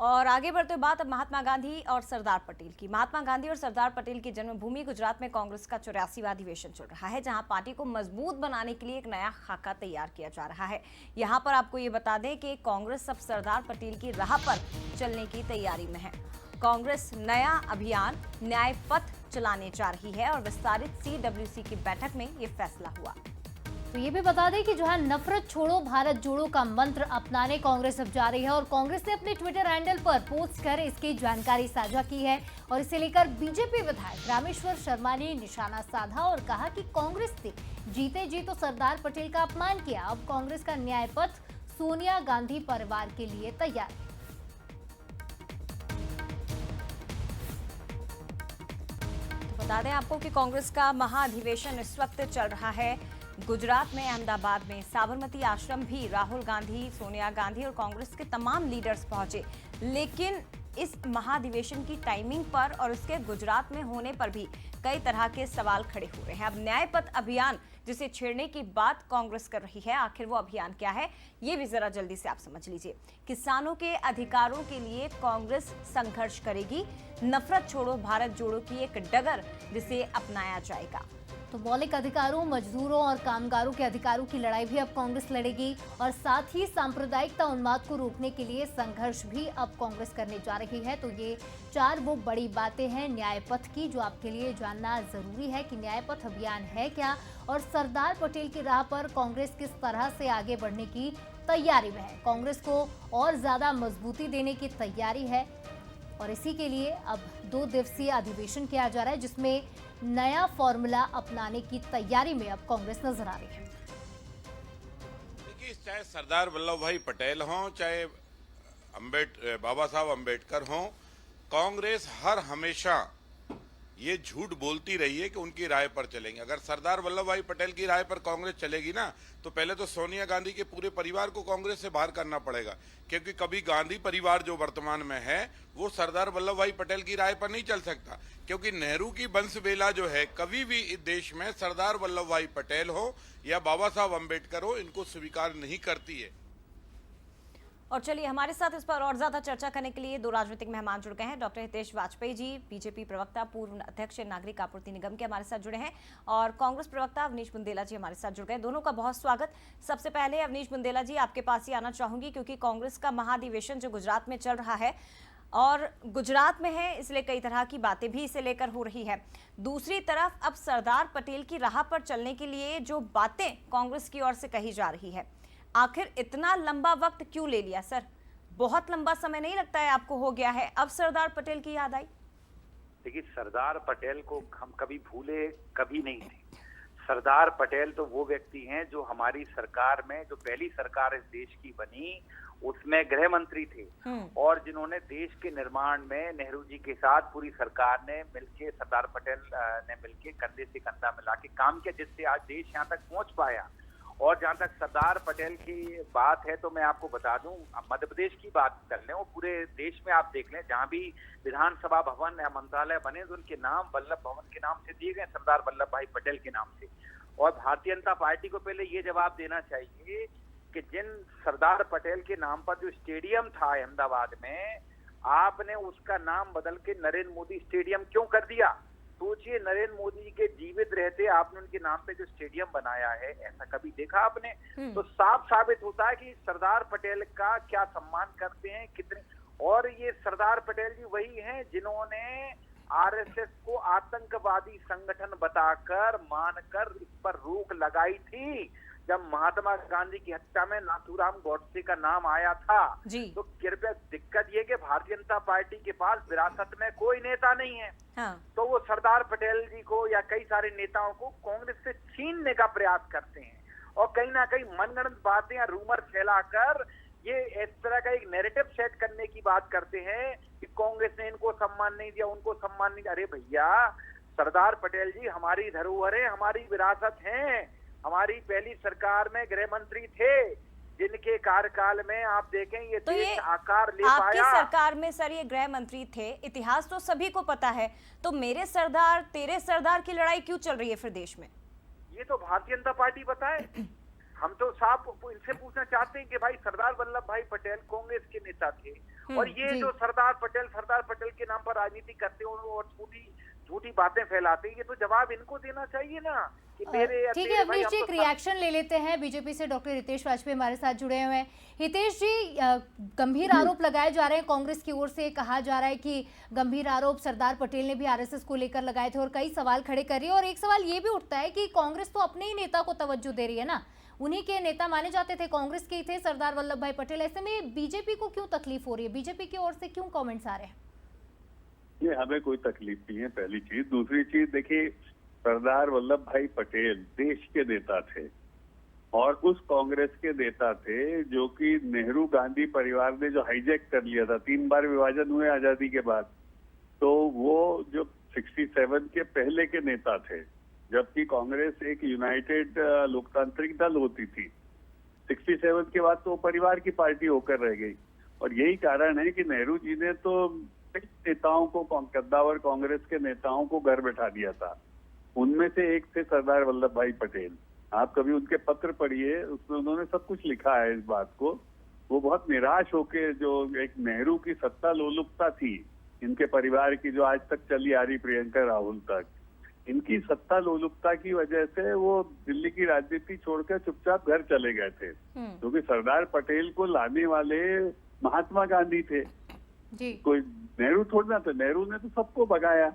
और आगे बढ़ते हुए बात अब महात्मा गांधी और सरदार पटेल की। महात्मा गांधी और सरदार पटेल की जन्मभूमि गुजरात में कांग्रेस का 84वां अधिवेशन चल रहा है, जहां पार्टी को मजबूत बनाने के लिए एक नया खाका तैयार किया जा रहा है। यहां पर आपको ये बता दें कि कांग्रेस अब सरदार पटेल की राह पर चलने की तैयारी में है। कांग्रेस नया अभियान न्याय पथ चलाने जा रही है और विस्तारित CWC की बैठक में ये फैसला हुआ। तो ये भी बता दें कि जो है नफरत छोड़ो भारत जोड़ो का मंत्र अपनाने कांग्रेस अब जा रही है और कांग्रेस ने अपने ट्विटर हैंडल पर पोस्ट कर इसकी जानकारी साझा की है और इसे लेकर बीजेपी विधायक रामेश्वर शर्मा ने निशाना साधा और कहा कि कांग्रेस ने जीते जी तो सरदार पटेल का अपमान किया, अब कांग्रेस का न्याय पथ सोनिया गांधी परिवार के लिए तैयार है। तो बता दें आपको कि कांग्रेस का महाअधिवेशन इस वक्त चल रहा है गुजरात में। अहमदाबाद में साबरमती आश्रम भी राहुल गांधी, सोनिया गांधी और कांग्रेस के तमाम लीडर्स पहुंचे, लेकिन इस महाधिवेशन की टाइमिंग पर और उसके गुजरात में होने पर भी कई तरह के सवाल खड़े हो रहे हैं। अब न्याय पथ अभियान जिसे छेड़ने की बात कांग्रेस कर रही है, आखिर वो अभियान क्या है, ये भी जरा जल्दी से आप समझ लीजिए। किसानों के अधिकारों के लिए कांग्रेस संघर्ष करेगी। नफरत छोड़ो भारत जोड़ो की एक डगर जिसे अपनाया जाएगा। तो मौलिक अधिकारों, मजदूरों और कामगारों के अधिकारों की लड़ाई भी अब कांग्रेस लड़ेगी और साथ ही सांप्रदायिकता उन्माद को रोकने के लिए संघर्ष भी अब कांग्रेस करने जा रही है। तो ये चार वो बड़ी बातें हैं न्याय पथ की जो आपके लिए जानना जरूरी है कि न्याय पथ अभियान है क्या और सरदार पटेल की राह पर कांग्रेस किस तरह से आगे बढ़ने की तैयारी में है। कांग्रेस को और ज्यादा मजबूती देने की तैयारी है और इसी के लिए अब 2 दिवसीय अधिवेशन किया जा रहा है, जिसमें नया फॉर्मूला अपनाने की तैयारी में अब कांग्रेस नजर आ रही है। देखिए, चाहे सरदार वल्लभ भाई पटेल हों, चाहे बाबा साहब अम्बेडकर हों, कांग्रेस हर हमेशा ये झूठ बोलती रही है कि उनकी राय पर चलेंगे। अगर सरदार वल्लभ भाई पटेल की राय पर कांग्रेस चलेगी ना, तो पहले तो सोनिया गांधी के पूरे परिवार को कांग्रेस से बाहर करना पड़ेगा, क्योंकि कभी गांधी परिवार जो वर्तमान में है वो सरदार वल्लभ भाई पटेल की राय पर नहीं चल सकता, क्योंकि नेहरू की वंशवेला जो है कभी भी इस देश में सरदार वल्लभ भाई पटेल हो या बाबा साहब अम्बेडकर हो, इनको स्वीकार नहीं करती है। और चलिए, हमारे साथ इस पर और ज्यादा चर्चा करने के लिए 2 राजनीतिक मेहमान जुड़ गए हैं। डॉक्टर हितेश वाजपेयी जी, बीजेपी प्रवक्ता, पूर्व अध्यक्ष नागरिक आपूर्ति निगम के, हमारे साथ जुड़े हैं, और कांग्रेस प्रवक्ता अवनीश बुंदेला जी हमारे साथ जुड़ गए। दोनों का बहुत स्वागत। सबसे पहले अवनीश बुंदेला जी, आपके पास ही आना चाहूंगी, क्योंकि कांग्रेस का महाधिवेशन जो गुजरात में चल रहा है और गुजरात में है, इसलिए कई तरह की बातें भी इसे लेकर हो रही है। दूसरी तरफ अब सरदार पटेल की राह पर चलने के लिए जो बातें कांग्रेस की ओर से कही जा रही है, आखिर इतना लंबा वक्त क्यों ले लिया सर? बहुत लंबा समय नहीं लगता है आपको हो गया है, अब सरदार पटेल की याद आई? देखिए, सरदार पटेल को हम कभी भूले कभी नहीं थे। सरदार पटेल तो वो व्यक्ति हैं जो हमारी सरकार में, जो पहली सरकार इस देश की बनी उसमें गृह मंत्री थे और जिन्होंने देश के निर्माण में नेहरू जी के साथ पूरी सरकार ने मिलके, सरदार पटेल ने मिलके कंधे से कंधा मिला के काम किया, जिससे आज देश यहाँ तक पहुंच पाया। और जहां तक सरदार पटेल की बात है तो मैं आपको बता दूं, मध्य प्रदेश की बात कर लें, वो पूरे देश में आप देख लें, जहां भी विधानसभा भवन या मंत्रालय बने तो उनके नाम वल्लभ भवन के नाम से दिए गए, सरदार वल्लभ भाई पटेल के नाम से। और भारतीय जनता पार्टी को पहले ये जवाब देना चाहिए कि जिन सरदार पटेल के नाम पर जो स्टेडियम था अहमदाबाद में, आपने उसका नाम बदल के नरेंद्र मोदी स्टेडियम क्यों कर दिया? सोचिए, नरेंद्र मोदी के जीवित रहते आपने उनके नाम पे जो स्टेडियम बनाया है, ऐसा कभी देखा आपने? तो साफ साबित होता है कि सरदार पटेल का क्या सम्मान करते हैं, कितने। और ये सरदार पटेल जी वही हैं जिन्होंने आरएसएस को आतंकवादी संगठन बताकर, मानकर इस पर रोक लगाई थी। जब महात्मा गांधी की हत्या में नाथूराम गॉडसे का नाम आया था, तो कृपया, दिक्कत ये कि भारतीय जनता पार्टी के पास विरासत में कोई नेता नहीं है। तो वो सरदार पटेल जी को या कई सारे नेताओं को कांग्रेस से छीनने का प्रयास करते हैं और कहीं ना कहीं मनगढ़ंत बातें या रूमर फैलाकर ये इस तरह का एक नैरेटिव सेट करने की बात करते हैं कि कांग्रेस ने इनको सम्मान नहीं दिया, उनको सम्मान नहीं दिया। अरे भैया, सरदार पटेल जी हमारी धरोहर है, हमारी विरासत है। हमारी पहली सरकार में गृह मंत्री थे जिनके कार्यकाल में आप देखें ये तो देश आकार ले पाया। आपकी सरकार में सर ये गृह मंत्री थे, इतिहास तो सभी को पता है, तो मेरे सरदार तेरे सरदार की लड़ाई क्यों चल रही है फिर देश में? ये तो भारतीय जनता पार्टी बताए। हम तो साफ इनसे पूछना चाहते हैं कि भाई, सरदार वल्लभ भाई पटेल कांग्रेस के नेता थे और ये जी। जो सरदार पटेल के नाम पर राजनीति करते हैं और झूठी बातें फैलाते हैं, ये तो जवाब इनको देना चाहिए ना कि मेरे या ठीक है तेरे भाई अवनीश जी, हम एक तो रिएक्शन ले लेते हैं। बीजेपी से डॉक्टर हितेश वाजपेयी हमारे साथ जुड़े हुए हैं। हितेश जी, गंभीर आरोप लगाए जा रहे हैं कांग्रेस की ओर से। कहा जा रहा है कि गंभीर आरोप सरदार पटेल ने भी आरएसएस को लेकर लगाए थे और कई सवाल खड़े कर रही है। और एक सवाल ये भी उठता है कि कांग्रेस तो अपने ही नेता को तवज्जो दे रही है ना, उन्हीं के नेता माने जाते थे, कांग्रेस के ही थे सरदार वल्लभ भाई पटेल। ऐसे में बीजेपी को क्यों तकलीफ हो रही है? बीजेपी की ओर से क्यों कमेंट्स आ रहे हैं? ये हमें कोई तकलीफ नहीं है, पहली चीज। दूसरी चीज देखिए, सरदार वल्लभ भाई पटेल देश के नेता थे और उस कांग्रेस के नेता थे जो कि नेहरू गांधी परिवार ने जो हाईजैक कर लिया था। 3 बार विभाजन हुए आजादी के बाद, तो वो जो 67 के पहले के नेता थे, जबकि कांग्रेस एक यूनाइटेड लोकतांत्रिक दल होती थी। 67 के बाद तो वो परिवार की पार्टी होकर रह गई और यही कारण है कि नेहरू जी ने तो नेताओं को, कद्दावर कांग्रेस के नेताओं को घर बैठा दिया था। उनमें से एक थे सरदार वल्लभ भाई पटेल। आप कभी उनके पत्र पढ़िए, उसमें उन्होंने सब कुछ लिखा है इस बात को। वो बहुत निराश होके, जो एक नेहरू की सत्ता लोलुपता थी इनके परिवार की, जो आज तक चली आ रही प्रियंका राहुल तक, इनकी सत्ता लोलुपता की वजह से वो दिल्ली की राजनीति छोड़कर चुपचाप घर चले गए थे। क्योंकि सरदार पटेल को लाने वाले महात्मा गांधी थे, जी। कोई नेहरू थोड़ा था। नेहरू ने तो सबको भगाया,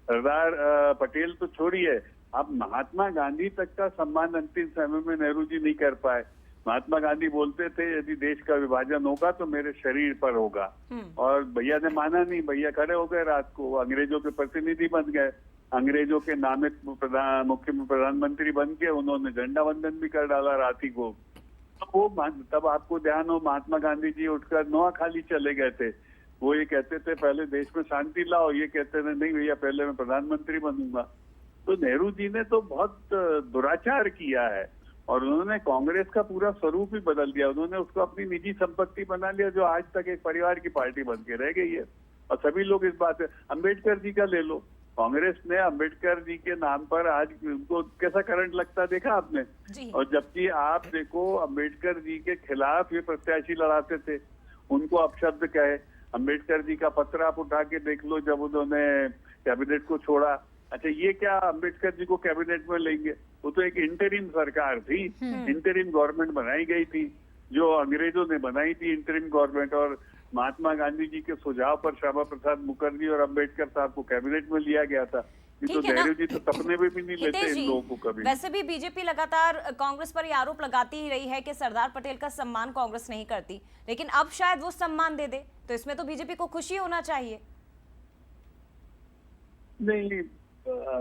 सरदार पटेल तो छोड़िए, अब महात्मा गांधी तक का सम्मान अंतिम समय में नेहरू जी नहीं कर पाए। महात्मा गांधी बोलते थे यदि देश का विभाजन होगा तो मेरे शरीर पर होगा, और भैया ने माना नहीं। भैया खड़े हो गए रात को, वो अंग्रेजों के प्रतिनिधि बन गए, अंग्रेजों के नामित मुख्य प्रधानमंत्री बन के उन्होंने झंडा वंदन भी कर डाला रात ही को। वो तब आपको ध्यान हो, महात्मा गांधी जी उठकर नोआखाली चले गए थे। वो ये कहते थे पहले देश में शांति लाओ, ये कहते थे नहीं भैया पहले मैं प्रधानमंत्री बनूंगा। तो नेहरू जी ने तो बहुत दुराचार किया है और उन्होंने कांग्रेस का पूरा स्वरूप ही बदल दिया। उन्होंने उसको अपनी निजी संपत्ति बना लिया, जो आज तक एक परिवार की पार्टी बन के रह गई है। और सभी लोग इस बात है, अम्बेडकर जी का ले लो, कांग्रेस ने अम्बेडकर जी के नाम पर आज उनको कैसा करंट लगता देखा आपने? और जबकि आप देखो अम्बेडकर जी के खिलाफ ये प्रत्याशी लड़ाते थे, उनको अपशब्द कहे। अम्बेडकर जी का पत्र आप उठा के देख लो, जब उन्होंने कैबिनेट को छोड़ा। अच्छा, ये क्या अम्बेडकर जी को कैबिनेट में लेंगे? वो तो एक इंटरिम सरकार थी, इंटरिम गवर्नमेंट बनाई गई थी, जो अंग्रेजों ने बनाई थी इंटरिम गवर्नमेंट। और महात्मा गांधी जी के सुझाव पर श्यामा प्रसाद मुखर्जी और अम्बेडकर साहब को कैबिनेट में लिया गया था। तो नेहरू जी तो सपने में भी नहीं लेते इन लोगों को कभी। वैसे भी बीजेपी लगातार कांग्रेस पर ये आरोप लगाती ही रही है कि सरदार पटेल का सम्मान कांग्रेस नहीं करती, लेकिन अब शायद वो सम्मान दे दे, तो इसमें तो बीजेपी को खुशी होना चाहिए। नहीं,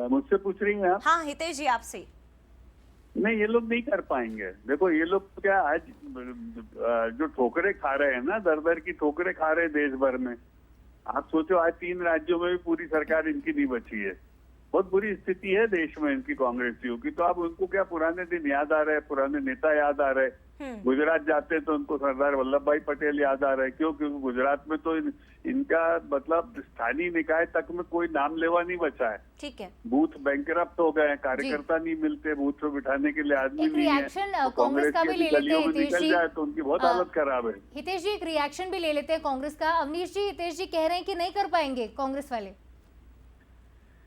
मुझसे पूछ रही हैं आप? हाँ हितेश जी, आपसे। नहीं, ये लोग नहीं कर पाएंगे। देखो ये लोग क्या आज जो ठोकरे खा रहे हैं ना, दर दर की ठोकरे खा रहे हैं देश भर में। आप सोचो आज 3 राज्यों में भी पूरी सरकार इनकी नहीं बची है। बहुत बुरी स्थिति है देश में इनकी, कांग्रेसियों की। तो अब उनको क्या पुराने दिन याद आ रहे हैं, पुराने नेता याद आ रहे हैं। गुजरात जाते हैं तो उनको सरदार वल्लभ भाई पटेल याद आ रहे हैं। क्यों? क्योंकि गुजरात में तो इनका मतलब स्थानीय निकाय तक में कोई नाम लेवा नहीं बचा है। ठीक है, बूथ बैंकरप्ट हो गए, कार्यकर्ता नहीं मिलते, बूथ पे बिठाने के लिए आदमी नहीं है। रिएक्शन कांग्रेस का भी ले लेते हैं हितेश जी। जाए तो उनकी बहुत हालत खराब है। हितेश जी, एक रिएक्शन भी ले लेते हैं कांग्रेस का। अवनीश जी, हितेश जी कह रहे हैं कि नहीं कर पाएंगे कांग्रेस वाले।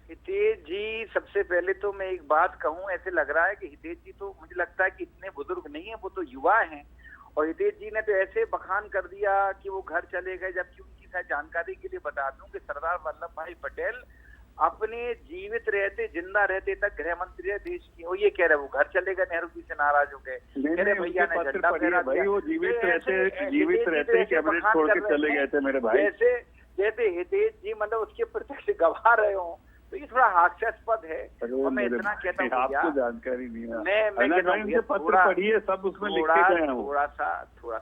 हितेश जी, सबसे पहले तो मैं एक बात कहूं, ऐसे लग रहा है कि हितेश जी तो मुझे लगता है कि इतने बुजुर्ग नहीं है, वो तो युवा हैं। और हितेश जी ने तो ऐसे बखान कर दिया कि वो घर चले गए, जबकि उनकी शायद जानकारी के लिए बता दूं कि सरदार वल्लभ भाई पटेल अपने जीवित रहते, जिंदा रहते तक गृह मंत्री है देश की। वो ये कह रहे वो घर चले गए, नेहरू जी से नाराज हो गए, मेरे भैया ने झंडा फहरा दिया। वो जीवित रहते कैबिनेट छोड़ के चले गए थे मेरे भाई। जैसे हितेश जी मतलब उसके प्रत्यक्ष गवाह रहे हो, तो ये थोड़ा हास्यास्पद है। और मैं इतना कहता हूँ, आपको जानकारी नहीं है। मैं पत्र पढ़िए, सब उसमें लिखे गए हैं। थोड़ा सा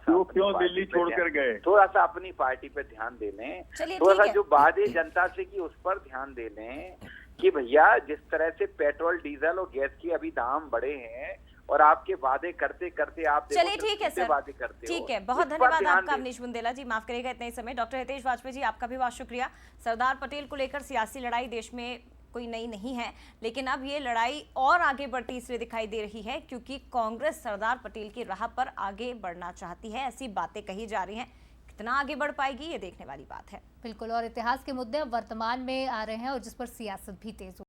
वो क्यों दिल्ली छोड़कर गए, थोड़ा सा अपनी पार्टी पे ध्यान दे लें, थोड़ा सा जो वादे जनता से की उस पर ध्यान दे लें कि भैया जिस तरह से पेट्रोल, डीजल और गैस के अभी दाम बढ़े हैं और आपके वादे करते करते आप चलिए ठीक है सर, वादे करते ठीक है। बहुत धन्यवाद आपका अवनीश बुंदेला जी, माफ करिएगा इतने समय। डॉक्टर हितेश वाजपेयी जी, आपका भी बहुत शुक्रिया। सरदार पटेल को लेकर सियासी लड़ाई देश में कोई नई नहीं है, लेकिन अब ये लड़ाई और आगे बढ़ती इसलिए दिखाई दे रही है क्योंकि कांग्रेस सरदार पटेल की राह पर आगे बढ़ना चाहती है, ऐसी बातें कही जा रही हैं। कितना आगे बढ़ पाएगी ये देखने वाली बात है। बिल्कुल, और इतिहास के मुद्दे अब वर्तमान में आ रहे हैं और जिस पर सियासत भी तेज हो